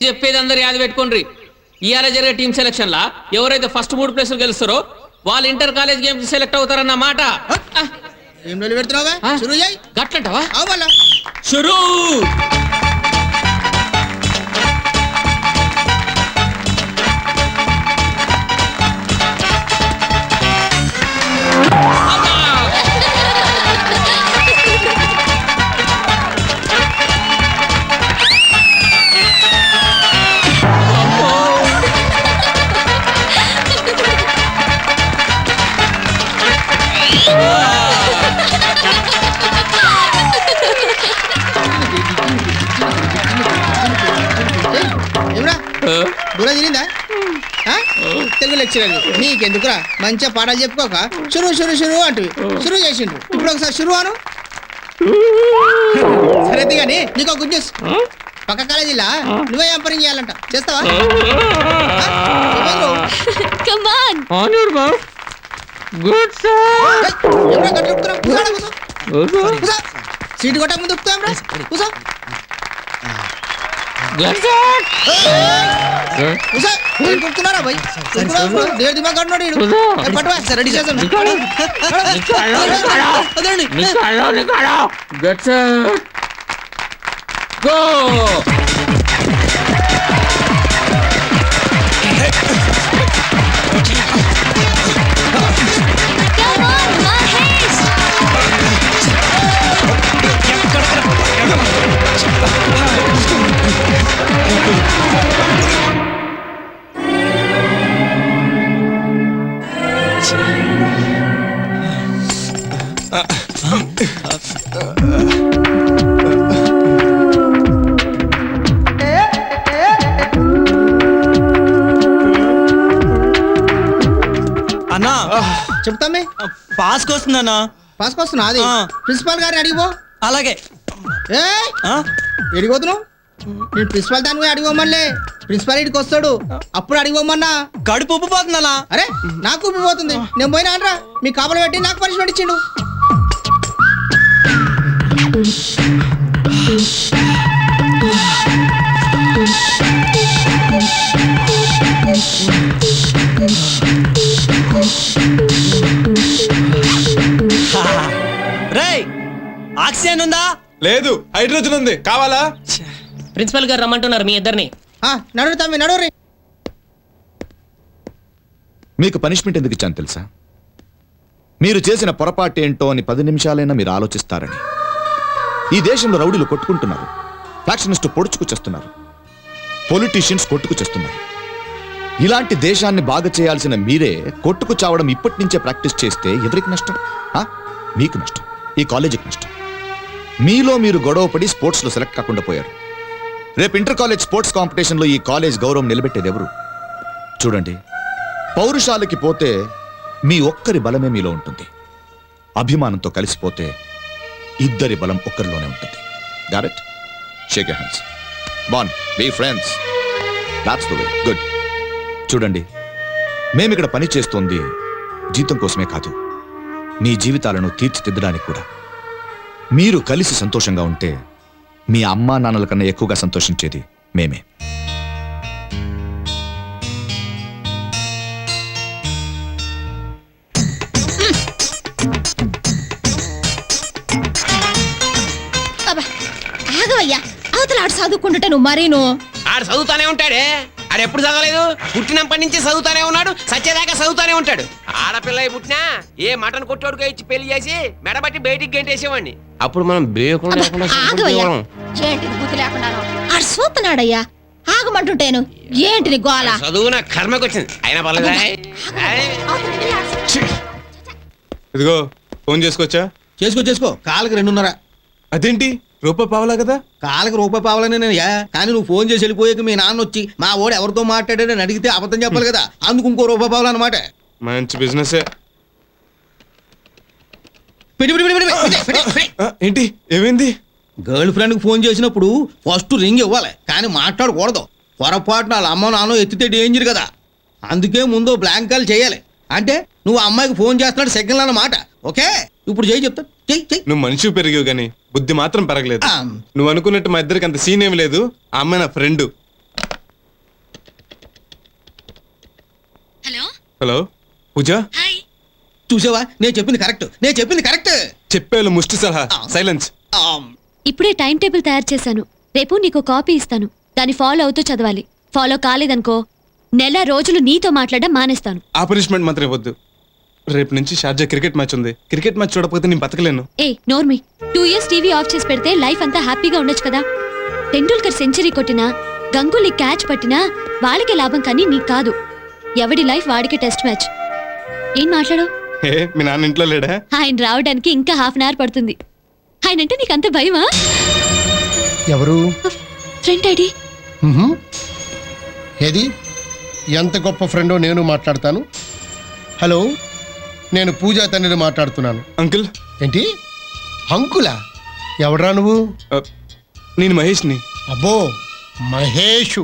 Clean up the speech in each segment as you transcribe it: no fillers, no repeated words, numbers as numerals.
చెప్పేది అందరు యాద పెట్టుకోండి. ఇవాళ జరిగే టీమ్ సెలక్షన్ లా ఎవరైతే ఫస్ట్ 3 ప్లేసులు గెలుస్తారో వాళ్ళు ఇంటర్ కాలేజ్ గేమ్స్ సెలెక్ట్ అవుతారన్న మాట. ఏం రోజు పెడుతున్నావా? షురూ చేయి. గట్లంటావా? అవ్వాలా షురూ. దూరం తిరిందా? తెలుగు లెక్చరర్ నీకెందుకురా మంచిగా పాఠాలు చెప్పుకోక షురు షురు షురు అంటువి షురు చేసిండ్రు. ఇప్పుడు ఒకసారి షురు అను. సరే కానీ నీకు గుడ్ న్యూస్. పక్క కాలేజీలా నువ్వే ఎంపరింగ్ చేయాలంట. చేస్తావా? సీటు కొట్ట ముందు కూసో. కూర్చున్నారా భయ్? దేర్ దిమాగ్ అన్నాడు. రెడీ చేస్తాను. అన్నా చెప్తామే పాస్కి వస్తుందన్నా. పాస్కి వస్తున్నా? అది ప్రిన్సిపాల్ గారిని అడిగిపో. అలాగే. ఎడిగిపోతున్నావు? నేను ప్రిన్సిపాల్ దాని పోయి అడిగిపోమనిలే. ప్రిన్సిపాల్ ఇంటికి వస్తాడు అప్పుడు అడిగిపోమన్నా. కడుపు ఉబ్బిపోతుందన్నా. అరే నాకు ఉబ్బిపోతుంది. నేను పోయినా అనరా మీ కాపలు పెట్టి నాకు పనిష్మెంట్ ఇచ్చిండు. రేయ్ ఆక్సిజన్ ఉందా? లేదు, హైడ్రోజన్ ఉంది. కావాలా? ప్రిన్సిపల్ గారు రమ్మంటున్నారు మీ ఇద్దరిని. నడు తమ్మి నడు. మీకు పనిష్మెంట్ ఎందుకు ఇచ్చాను తెలుసా? మీరు చేసిన పొరపాటు ఏంటో అని 10 నిమిషాలైనా మీరు ఆలోచిస్తారని. ఈ దేశంలో రౌడీలు కొట్టుకుంటున్నారు, ఫ్యాక్షనిస్టు పొడుచుకు చేస్తున్నారు, పొలిటీషియన్స్ కొట్టుకు చేస్తున్నారు. ఇలాంటి దేశాన్ని బాగా చేయాల్సిన మీరే కొట్టుకు చావడం ఇప్పటి నుంచే ప్రాక్టీస్ చేస్తే ఎవరికి నష్టం? మీకు నష్టం, ఈ కాలేజీకి నష్టం. మీలో మీరు గొడవపడి స్పోర్ట్స్లో సెలెక్ట్ కాకుండా పోయారు. రేపు ఇంటర్ కాలేజ్ స్పోర్ట్స్ కాంపిటీషన్లో ఈ కాలేజ్ గౌరవం నిలబెట్టేది ఎవరు? చూడండి, పౌరుషాలకి పోతే మీ ఒక్కరి బలమే మీలో ఉంటుంది. అభిమానంతో కలిసిపోతే ఇద్దరి బలం ఒక్కరిలోనే ఉంటుంది. Got it? Shake your hands. Born be friends. That's the way. Good. చూడండి, మేమిక్కడ పని చేస్తోంది జీతం కోసమే కాదు, మీ జీవితాలను తీర్చిదిద్దడానికి కూడా. మీరు కలిసి సంతోషంగా ఉంటే మీ అమ్మా నాన్నల కన్నా ఎక్కువగా సంతోషించేది మేమే. ఆగవయ్యా, అవతల ఆడు చదువుకుంటుంటే నువ్వు మరీను. ఆడు చదువుతానే ఉంటాడే. ఆడు ఎప్పుడు చదవలేదు? పుట్టినప్పటి నుంచి చదువుతానే ఉన్నాడు, సచ్చేదాకా చదువుతానే ఉంటాడు. ఆడపిల్ల పుట్టినా ఏ మటన్ కొట్టోడుగా ఇచ్చి పెళ్లి చేసి మెడబట్టి బయటికి గంటేసేవాడిని. అప్పుడు మనం ఏంటిది బుద్ధి లేకుండా ఆడు చూస్తున్నాడయ్యా. ఆగమంటుంటేను ఏంటిది గోల? చదువు నా కర్మకొచ్చింది. అయినా పర్లేదా? ఇదిగో ఫోన్ చేసుకోవచ్చా? చేసుకో. కాళ్ళకి 2.5. అదేంటి రూపాయి పావలా కదా? కాళ్ళకి రూపాయి పావాలని నేను కానీ నువ్వు ఫోన్ చేసి వెళ్ళిపోయాక మీ నాన్న వచ్చి మా ఓడు ఎవరితో మాట్లాడాడని అడిగితే అబద్ధం చెప్పాలి కదా. అందుకు ఇంకో రూపాయి పావాల అనమాట. మంచి బిజినెస్. ఏంటి ఏమైంది? గర్ల్ ఫ్రెండ్కి ఫోన్ చేసినప్పుడు ఫస్ట్ రింగ్ ఇవ్వాలి, కానీ మాట్లాడకూడదు. పొరపాటున వాళ్ళ అమ్మ నాన్న ఎత్తితే డేంజర్ కదా. అందుకే ముందు బ్లాంక్ కాల్ చేయాలి. అంటే నువ్వు అమ్మాయికి ఫోన్ చేస్తున్నాడు సెకండ్ అన్నమాట. ఓకే, ఇప్పుడు చేయి చెప్తా. నువ్వు మనిషి పెరిగావు గానీ బుద్ధి మాత్రం పెరగలేదు. నువ్వు అనుకున్నట్టు మా ఇద్దరికి అంత సీన్ ఏమి లేదు. ఆ అమ్మాయి నా ఫ్రెండ్. హలో పూజ చూసావా నేను చెప్పింది కరెక్ట్ చెప్పేళ్ళు ముష్టి సలహా సైలెన్స్. ఇప్పుడే టైం టేబుల్ తయారు చేశాను. రేపు నీకు కాపీ ఇస్తాను. దాన్ని ఫాలో అవుతూ చదవాలి. ఫాలో కాలేదనుకో నెల రోజులు నీతో మాట్లాడడం మానేస్తాను. ఆ పనిష్మెంట్ మాత్రం ఇవ్వద్దు. రేపు నుంచి షార్జా క్రికెట్ మ్యాచ్ ఉంది. క్రికెట్ మ్యాచ్ చూడకపోతే నేను బతకలేను. ఏ నోర్మి 2 years టీవీ ఆఫ్ చేసి పెడితే లైఫ్ అంతా హ్యాపీగా ఉండొచ్చు కదా. టెండూల్కర్ సెంచరీ కొట్టినా గంగూలీ క్యాచ్ పట్టినా వాళ్ళకే లాభం కానీ నీకు కాదు. ఎవడి లైఫ్ వాడికి టెస్ట్ మ్యాచ్. ఏం మాట్లాడో? ఏ మీ నాన్న ఇంట్లో లేడా? ఆయన రావడానికి ఇంకా 1/2 hour పడుతుంది. ఆయన అంటే నీకు అంత భయమా? ఎవరు? Friend ID. ఏది ఎంత గొప్ప ఫ్రెండో నేను మాట్లాడతాను. హలో, నేను పూజా తండ్రిని మాట్లాడుతున్నాను. అంకుల్. ఏంటి అంకులా? ఎవడ్రా నువ్వు? నేను మహేష్ని. అబ్బో మహేష్,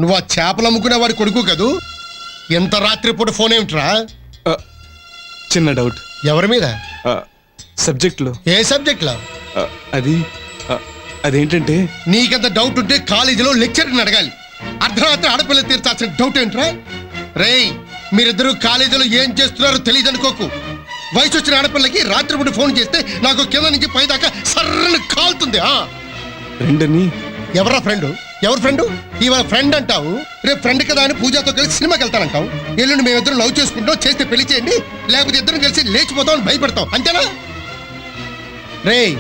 నువ్వు ఆ చేపలు అమ్ముకునే వాడి కొడుకు కదూ? ఎంత రాత్రిపూట ఫోన్ ఏమిట్రా? చిన్న డౌట్. ఎవరి మీద? సబ్జెక్ట్లో. ఏ సబ్జెక్ట్లో? అదేంటంటే నీకంత డౌట్ ఉంటే కాలేజీలో లెక్చర్ని అడగాలి. అర్ధరాత్రి ఆడపిల్ల తీర్చాల్సిన డౌట్ ఏంట్రా? రేయ్, మీరిద్దరూ కాలేజీలో ఏం చేస్తున్నారో తెలియదు అనుకోకు. వయసు వచ్చిన ఆడపిల్లకి రాత్రిపూట ఫోన్ చేస్తే నాకు కింద నుంచి పైదాకా సర్రని కాలుతుంది. ఫ్రెండ్ని. ఎవరా ఫ్రెండ్? ఎవరు ఫ్రెండ్? ఇవాళ ఫ్రెండ్ అంటావు, రేపు ఫ్రెండ్ కదా అని పూజతో కలిసి సినిమాకి వెళ్తానంటావు. ఎల్లుండి మేమిద్దరం లవ్ చేసుకుంటాం, చేస్తే పెళ్లి చేయండి, లేకపోతే ఇద్దరం కలిసి లేచిపోతాం అని భయపెడతాం, అంతేనా? రేయ్,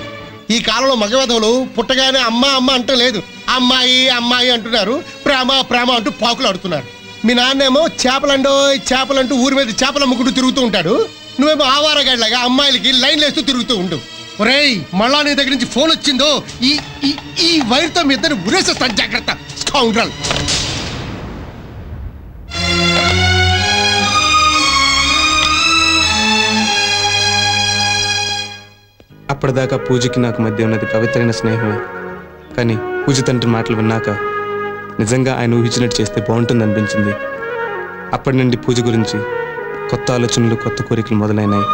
ఈ కాలంలో మగవధవులు పుట్టగానే అమ్మ అమ్మ అంటూ లేదు, అమ్మాయి అమ్మాయి అంటున్నారు, ప్రేమ ప్రేమ అంటూ పాకులు ఆడుతున్నారు. మీ నాన్నేమో చేపలంటూ ఊరి మీద చేపలు అమ్ముకుంటూ తిరుగుతూ ఉంటాడు. నువ్వేమో ఆవారగాడిలాగా అమ్మాయిలకి లైన్ వేస్తూ తిరుగుతూ ఉండు. ఒరేయ్, మళ్ళా నీ దగ్గర నుంచి ఫోన్ వచ్చిందో ఈ ఈ వైర్తో మీ ఇద్దరు ఉరేసేస్తాను, జాగ్రత్త స్కౌండ్రల్. అప్పటిదాకా పూజకి నాకు మధ్య ఉన్నది పవిత్రైన స్నేహమే. కానీ పూజ తండ్రి మాటలు విన్నాక నిజంగా ఆయన ఊహించినట్టు చేస్తే బాగుంటుంది అనిపించింది. అప్పటి నుండి పూజ గురించి కొత్త ఆలోచనలు, కొత్త కోరికలు మొదలైనాయి.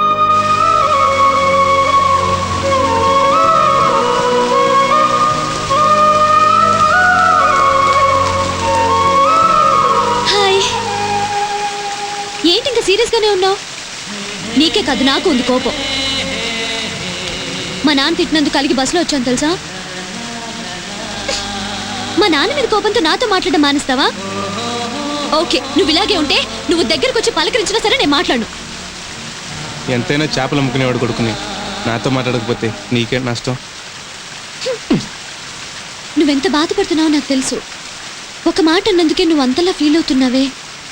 హాయ్. ఏంటి ఇంకా సీరియస్ గానే ఉన్నావు? నీకే కాదు నాకు ఉంది కోపం. మా నాన్న తిట్టినందుకు కలిగి బస్సులో వచ్చాను తెలుసా? మా నాన్న మీద కోపంతో నాతో మాట్లాడడం మానేస్తావా? ఓకే, నువ్వు ఇలాగే ఉంటే నువ్వు దగ్గరకు వచ్చి పలకరించినా సరే నేను మాట్లాడు. ఎంతైనా చేపలు అమ్ముకునేవాడు కొడుకుని నాతో మాట్లాడకపోతే నీకే నష్టం. నువ్వెంత బాధపడుతున్నావో నాకు తెలుసు. ఒక మాట అన్నందుకే నువ్వు అంతలా ఫీల్ అవుతున్నావే.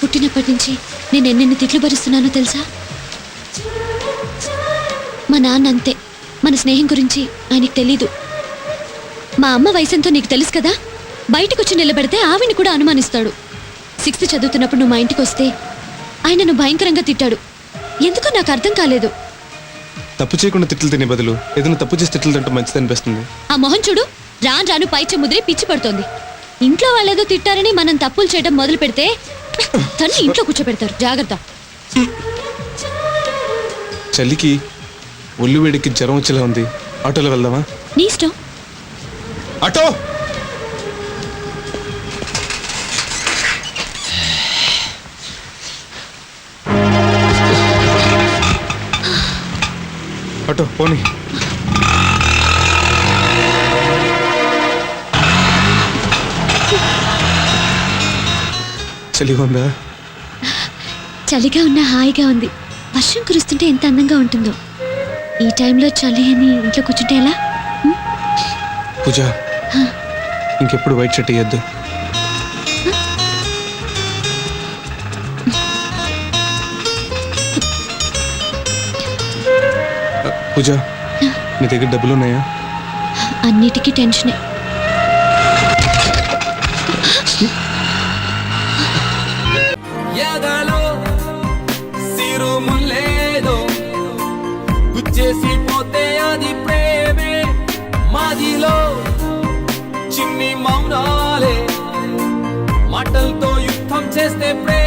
పుట్టినప్పటి నుంచి నేను ఎన్నెన్ని తిట్లు భరిస్తున్నానో తెలుసా? మా నాన్న అంతే. మన స్నేహం గురించి ఆయనకు తెలీదు. మా అమ్మ వయసెంతో నీకు తెలుసు కదా. బయటకు వచ్చి నిలబెడితే ఆవిని కూడా అనుమానిస్తాడు. 6th చదువుతున్నప్పుడు నువ్వు మా ఇంటికి వస్తే ఆయన నువ్వు భయంకరంగా తిట్టాడు. ఎందుకో నాకు అర్థం కాలేదు. తప్పు చేయకుండా తిట్లు తినే బదులు ఏదైనా తప్పు చేసి తిట్లు తింటే మంచిది అనిపిస్తుంది. ఆ మొహం చూడు, రాను రాను పైచే ముదిరి పిచ్చి పడుతోంది. ఇంట్లో వాళ్ళేదో తిట్టారని మనం తప్పులు చేయడం మొదలు పెడితే తన్ని ఇంట్లో కూర్చోబెడతారు. జాగ్రత్త. చలికి ఒళ్ళు వేడికి జ్వరం వచ్చేలా ఉంది. ఆటోలో వెళ్దామా? నీ ఇష్టం. ఆటో. ఆటో పోనీ. చలిగా ఉందా? చలిగా ఉన్నా హాయిగా ఉంది. వర్షం కురుస్తుంటే ఎంత అందంగా ఉంటుందో. ఈ టైంలో చలి అని ఇంట్లో కూర్చుంటే ఎలా? పూజ, ఇంకెప్పుడు వైట్ షర్ట్ వేయద్దు. పూజ, నీ దగ్గర డబ్బులు ఉన్నాయా? అన్నిటికీ టెన్షనే. గుచ్చేసిపోతే అది ప్రేమే, మాదిలో చిన్ని మౌనాలే, మాటలతో యుద్ధం చేస్తే ప్రేమ.